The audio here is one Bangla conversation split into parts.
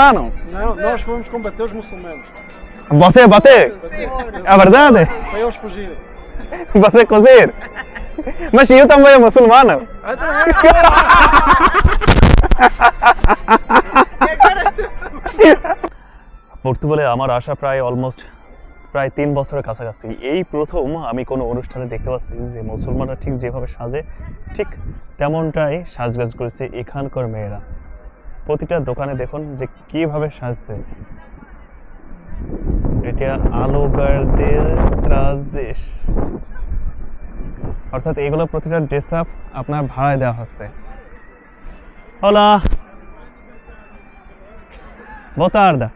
Não, nós vamos combater os muçulmanos. você bater? É verdade? Para eles fugirem. Você cozer? Mas eu também sou muçulmano. পর্তুগালে আমার আসা প্রায় অলমোস্ট প্রায় 3 বছরের কাছাকাছি। এই প্রথম আমি কোনো অনুষ্ঠানে দেখতে পাচ্ছি যে মুসলমানরা ঠিক যেভাবে সাজে ঠিক তেমনটাই সাজগাজ করেছে এখানকার মেয়েরা। প্রতিটা দোকানে দেখুন যে কিভাবে সাজতে। এটা আলোগারদের ত্রাজেশ, অর্থাৎ এগুলো প্রতিটা ড্রেস আপ আপনার ভাড়ায় দেওয়া হচ্ছে। Olá, boa tarde.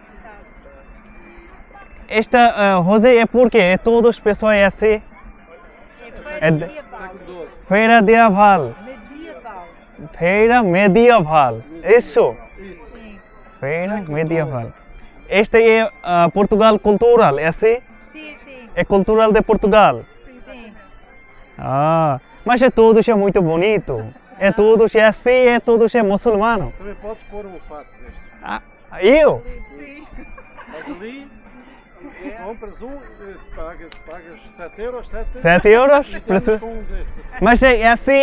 Esta José é porque todos os pessoas é assim. É feira medieval. Feira medieval. Isso. Feira medieval. Este é Portugal cultural, é assim? Sim, sim. É cultural de Portugal. Sim. Ah, mas é tudo é muito bonito. É tudo é assim, é tudo é muçulmano. Também podes pôr um fato deste. Ah, eu? Sim. Mas ali, compras pagas 7 euros, 7 euros? Ficamos com um desses. Mas é assim,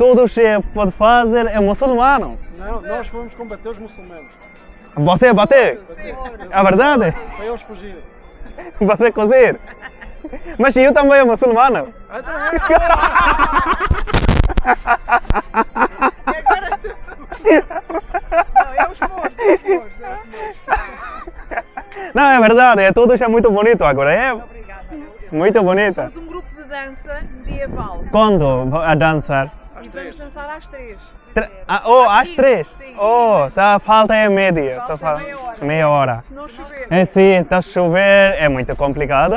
todos pode fazer, é muçulmano. Não, nós vamos combater os muçulmanos. Você bater? É verdade? Para eles fugirem. Você cozer? Mas eu também sou muçulmano. Não, é verdade, é tudo é muito bonito agora, é muito bonita. Somos um grupo de dança medieval. Quando a dançar? E vamos dançar às 3. Oh, às 3? Sim. Oh, tá, falta é meia, só Falta falta meia hora. meia hora. Se não chover. É sim, está a chover, é muito complicado.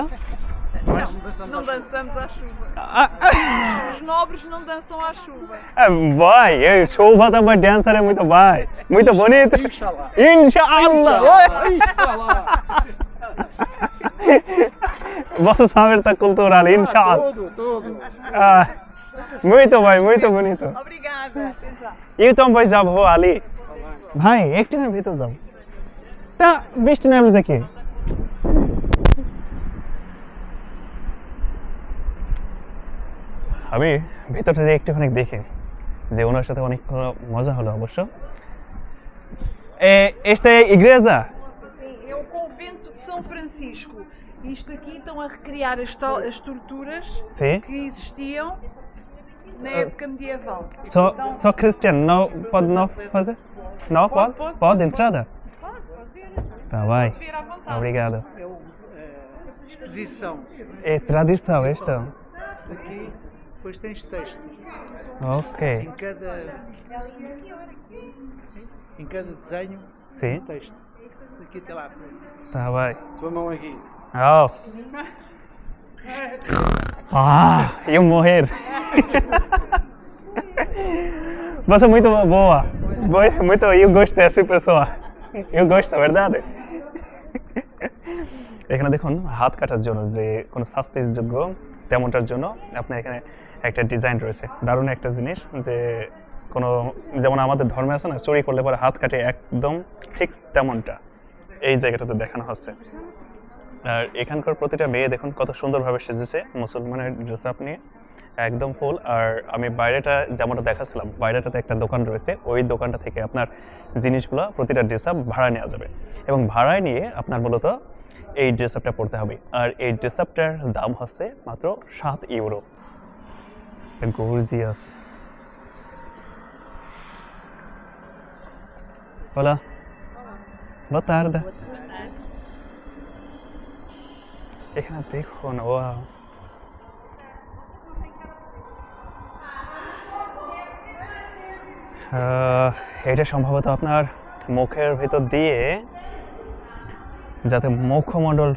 Não dançamos à chuva. Ah, Os nobres não dançam à chuva. vai, chuva também dançar é muito bem, muito bonito. Inshallah. Inshallah! Inshallah. Você sabe está cultural, inshallah. Tudo. Ah, muito bem, muito bonito. Obrigada. Até já. Eu também já vou ali. ভাই একটুখানি ভিতর যাও তা বৃষ্টি নামলে দেখি আমি ভেতরটা দিয়ে একটুখানি দেখি যে ওনার সাথে অনেক মজা হলো অবশ্য esta é a igreja? Sim, é o convento de São Francisco. Isto aqui estão a recriar as estruturas Sim. que existiam na época medieval. Só Cristiano não pode não fazer? Não pode? Pode entrada? Pode fazer. Tá, vai. Pode vir à vontade. Obrigado. É exposição. É tradição esta? Aqui, depois tens texto. Ok. Em cada desenho, Sim. um texto. Aqui até lá à frente. Tá, vai. Tua mão aqui. Oh. Ah, eu morrer. Você é muito boa. Muito, eu gosto dessa pessoa. Eu gosto, verdade? এখানে দেখুন হাত কাটার জন্য যে কোনো শাস্তির যোগ্য তেমনটার জন্য আপনার এখানে একটা ডিজাইন রয়েছে। দারুণ একটা জিনিস যে কোনো যেমন আমাদের ধর্মে আছে না চুরি করলে পরে হাত কাটে একদম ঠিক তেমনটা এই জায়গাটাতে দেখানো হচ্ছে। আর এখানকার প্রতিটা মেয়ে দেখুন কত সুন্দরভাবে সেজেছে মুসলমানের ড্রেস আপ নিয়ে একদম ফুল। আর আমি বাইরেটা যেমনটা দেখাচ্ছিলাম বাইরেটাতে একটা দোকান রয়েছে, ওই দোকানটা থেকে আপনার জিনিসগুলো প্রতিটা ড্রেস আপ ভাড়া নেওয়া যাবে এবং ভাড়ায় নিয়ে আপনার মূলত এই ড্রেস আপটা পড়তে হবে। আর এই ড্রেস আপটার দাম হচ্ছে মাত্র 7 euro. Gorgeous. Olá. Boa tarde. এখানে দেখুন ওয়াও এটা সম্ভবত আপনার মুখের ভিতর দিয়ে যাতে মুখমণ্ডল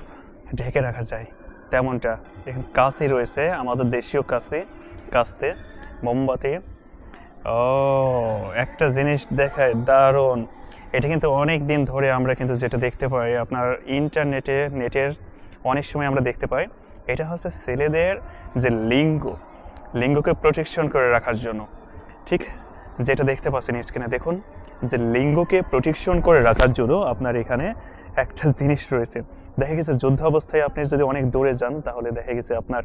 ঢেকে রাখা যায় তেমনটা এখানে কাশি রয়েছে, আমাদের দেশীয় কাস্তে মোমবাতি। ও একটা জিনিস দেখায় দারুণ, এটা কিন্তু অনেক দিন ধরে আমরা কিন্তু যেটা দেখতে পাই আপনার নেটের অনেক সময় আমরা দেখতে পাই, এটা হচ্ছে ছেলেদের যে লিঙ্গকে প্রোটেকশন করে রাখার জন্য। ঠিক যেটা দেখতে পাচ্ছেন স্ক্রিনে দেখুন যে লিঙ্গকে প্রোটেকশন করে রাখার জন্য আপনার এখানে একটা জিনিস রয়েছে। দেখা গেছে যুদ্ধ অবস্থায় আপনি যদি অনেক দূরে যান তাহলে দেখা গেছে আপনার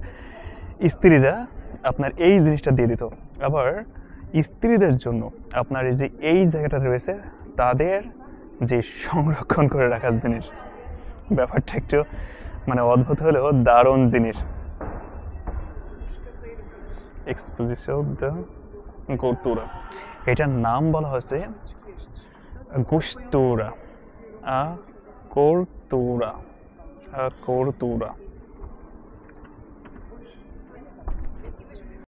স্ত্রীরা আপনার এই জিনিসটা দিয়ে দিত। আবার স্ত্রীদের জন্য আপনার এই যে এই জায়গাটা রয়েছে তাদের যে সংরক্ষণ করে রাখার জিনিস, ব্যাপারটা একটু মানে অদ্ভুত হলেও দারুণ জিনিস। এক্সপোজিশন দ্য গোতুরা, এটার নাম বলা হয়েছে গোস্তুরা, কোরতুরা, কোরতুরা।